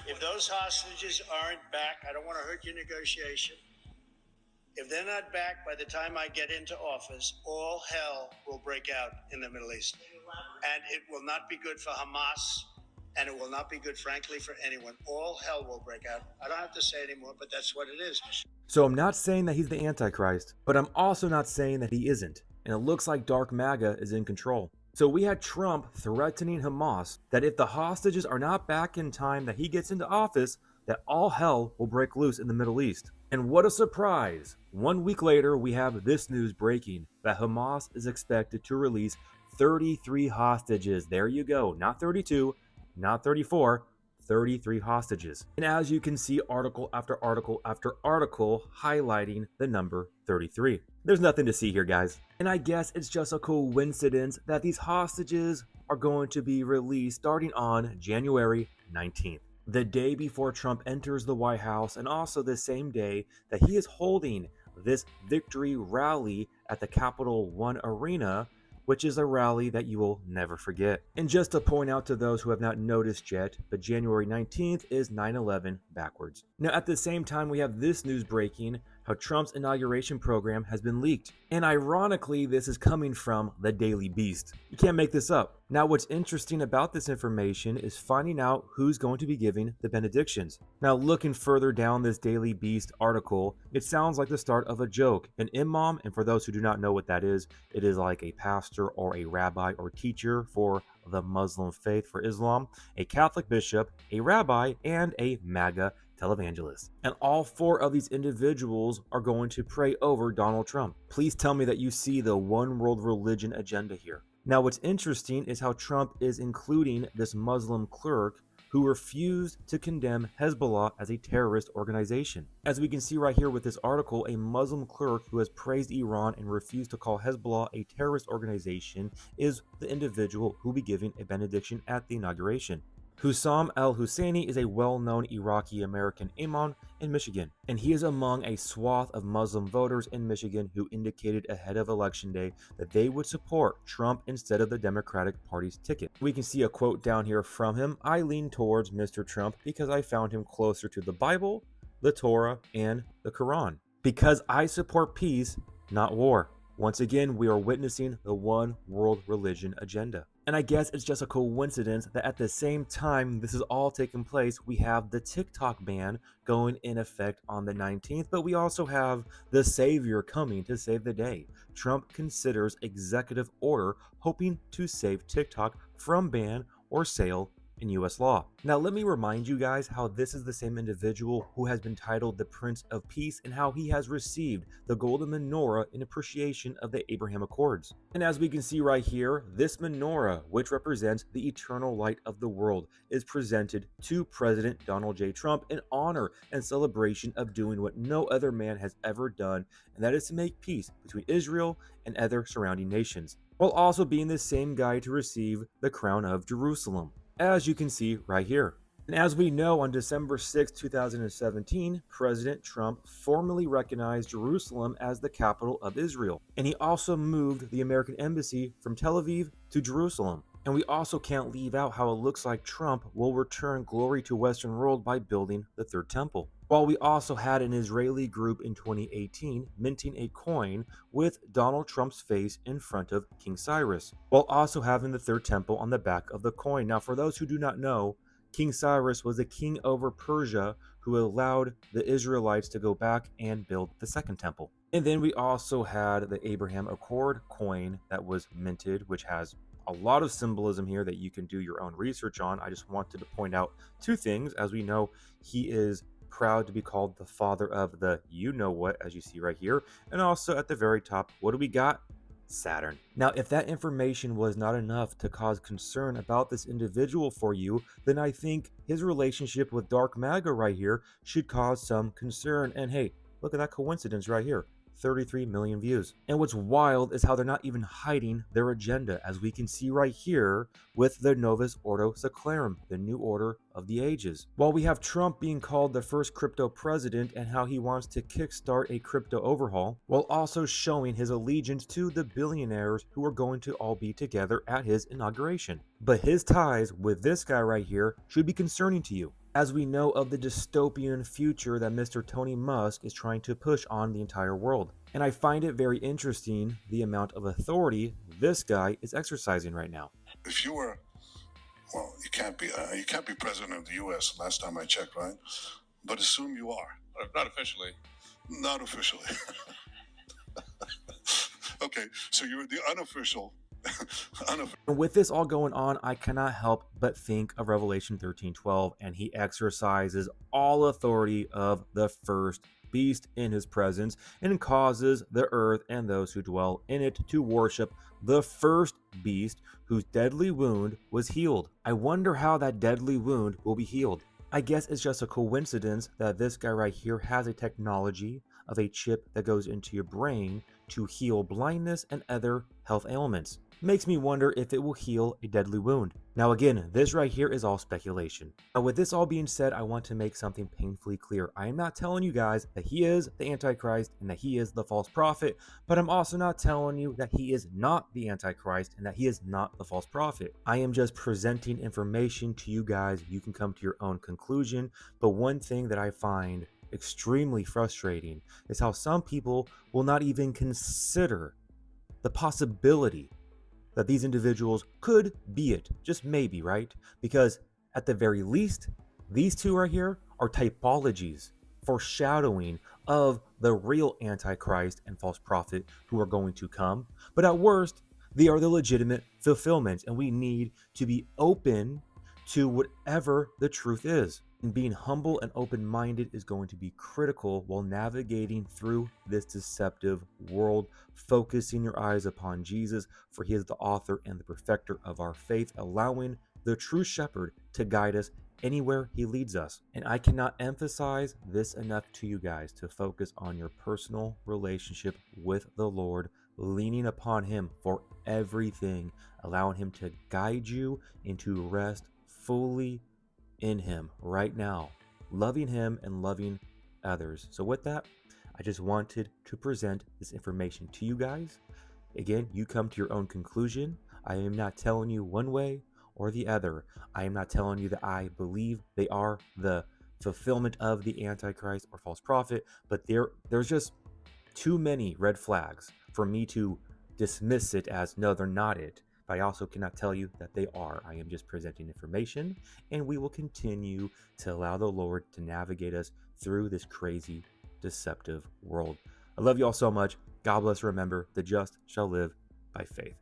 If those hostages aren't back, I don't want to hurt your negotiation. If they're not back by the time I get into office, all hell will break out in the Middle East. And it will not be good for Hamas, and it will not be good, frankly, for anyone. All hell will break out. I don't have to say anymore, but that's what it is. So I'm not saying that he's the Antichrist, but I'm also not saying that he isn't. And it looks like Dark MAGA is in control. So we had Trump threatening Hamas that if the hostages are not back in time that he gets into office, that all hell will break loose in the Middle East. And what a surprise! 1 week later, we have this news breaking that Hamas is expected to release 33 hostages. There you go, not 32, not 34, 33 hostages. And as you can see, article after article after article highlighting the number 33. There's nothing to see here, guys. And I guess it's just a coincidence that these hostages are going to be released starting on January 19th, the day before Trump enters the White House, and also the same day that he is holding this victory rally at the Capital One Arena, which is a rally that you will never forget. And just to point out to those who have not noticed yet, but January 19th is 9/11 backwards. Now at the same time, we have this news breaking, how Trump's inauguration program has been leaked. And ironically, this is coming from the Daily Beast. You can't make this up. Now what's interesting about this information is finding out who's going to be giving the benedictions. Now looking further down this Daily Beast article, it sounds like the start of a joke. An imam, and for those who do not know what that is, it is like a pastor or a rabbi or teacher for the Muslim faith, for Islam, a Catholic bishop, a rabbi, and a MAGA televangelist. And all four of these individuals are going to pray over Donald Trump. Please tell me that you see the one world religion agenda here. Now what's interesting is how Trump is including this Muslim clerk who refused to condemn Hezbollah as a terrorist organization. As we can see right here with this article, a Muslim clerk who has praised Iran and refused to call Hezbollah a terrorist organization is the individual who will be giving a benediction at the inauguration. Hussam al-Husseini is a well-known Iraqi-American imam in Michigan, and he is among a swath of Muslim voters in Michigan who indicated ahead of Election Day that they would support Trump instead of the Democratic Party's ticket. We can see a quote down here from him: "I lean towards Mr. Trump because I found him closer to the Bible, the Torah, and the Quran. Because I support peace, not war." Once again, we are witnessing the one world religion agenda. And I guess it's just a coincidence that at the same time this is all taking place, we have the TikTok ban going in effect on the 19th, but we also have the savior coming to save the day. Trump considers executive order hoping to save TikTok from ban or sale in US law. Now let me remind you guys how this is the same individual who has been titled the Prince of Peace and how he has received the golden menorah in appreciation of the Abraham Accords. And as we can see right here, this menorah, which represents the eternal light of the world, is presented to President Donald J. Trump in honor and celebration of doing what no other man has ever done, and that is to make peace between Israel and other surrounding nations, while also being the same guy to receive the crown of Jerusalem, as you can see right here. And as we know, on December 6, 2017, President Trump formally recognized Jerusalem as the capital of Israel. And he also moved the American embassy from Tel Aviv to Jerusalem. And we also can't leave out how it looks like Trump will return glory to Western world by building the third temple. While we also had an Israeli group in 2018 minting a coin with Donald Trump's face in front of King Cyrus, while also having the third temple on the back of the coin. Now, for those who do not know, King Cyrus was the king over Persia who allowed the Israelites to go back and build the second temple. And then we also had the Abraham Accord coin that was minted, which has a lot of symbolism here that you can do your own research on. I just wanted to point out two things. As we know, he is proud to be called the father of the you-know-what, as you see right here. And also at the very top, what do we got? Saturn. Now, if that information was not enough to cause concern about this individual for you, then I think his relationship with Dark MAGA right here should cause some concern. And hey, look at that coincidence right here. 33 million views. And what's wild is how they're not even hiding their agenda, as we can see right here with the Novus Ordo Seclorum, the new order of the ages. While we have Trump being called the first crypto president and how he wants to kickstart a crypto overhaul, while also showing his allegiance to the billionaires who are going to all be together at his inauguration. But his ties with this guy right here should be concerning to you. as we know of the dystopian future that Mr. Tony Musk is trying to push on the entire world. And I find it very interesting the amount of authority this guy is exercising right now. If you were, well, you can't be president of the U.S. Last time I checked, right? But assume you are. Not officially. Not officially. Okay, so you're the unofficial. And with this all going on, I cannot help but think of Revelation 13:12, and he exercises all authority of the first beast in his presence and causes the earth and those who dwell in it to worship the first beast whose deadly wound was healed. I wonder how that deadly wound will be healed. I guess it's just a coincidence that this guy right here has a technology of a chip that goes into your brain to heal blindness and other health ailments. Makes me wonder if it will heal a deadly wound. Now again, this right here is all speculation. Now with this all being said, I want to make something painfully clear. I am not telling you guys that he is the Antichrist and that he is the false prophet, but I'm also not telling you that he is not the Antichrist and that he is not the false prophet. I am just presenting information to you guys. You can come to your own conclusion, but one thing that I find extremely frustrating is how some people will not even consider the possibility that these individuals could be it, just maybe, right? Because at the very least, these two right here are typologies, foreshadowing of the real Antichrist and false prophet who are going to come. But at worst, they are the legitimate fulfillment, and we need to be open to whatever the truth is. And being humble and open-minded is going to be critical while navigating through this deceptive world, focusing your eyes upon Jesus, for he is the author and the perfecter of our faith, allowing the true shepherd to guide us anywhere he leads us. And I cannot emphasize this enough to you guys, to focus on your personal relationship with the Lord, leaning upon him for everything, allowing him to guide you into rest fully in him right now, loving him and loving others. So with that, I just wanted to present this information to you guys. Again, you come to your own conclusion. I am not telling you one way or the other. I am not telling you that I believe they are the fulfillment of the Antichrist or false prophet, but there's just too many red flags for me to dismiss it as no, they're not it. But I also cannot tell you that they are. I am just presenting information, and we will continue to allow the Lord to navigate us through this crazy, deceptive world. I love you all so much. God bless. Remember, the just shall live by faith.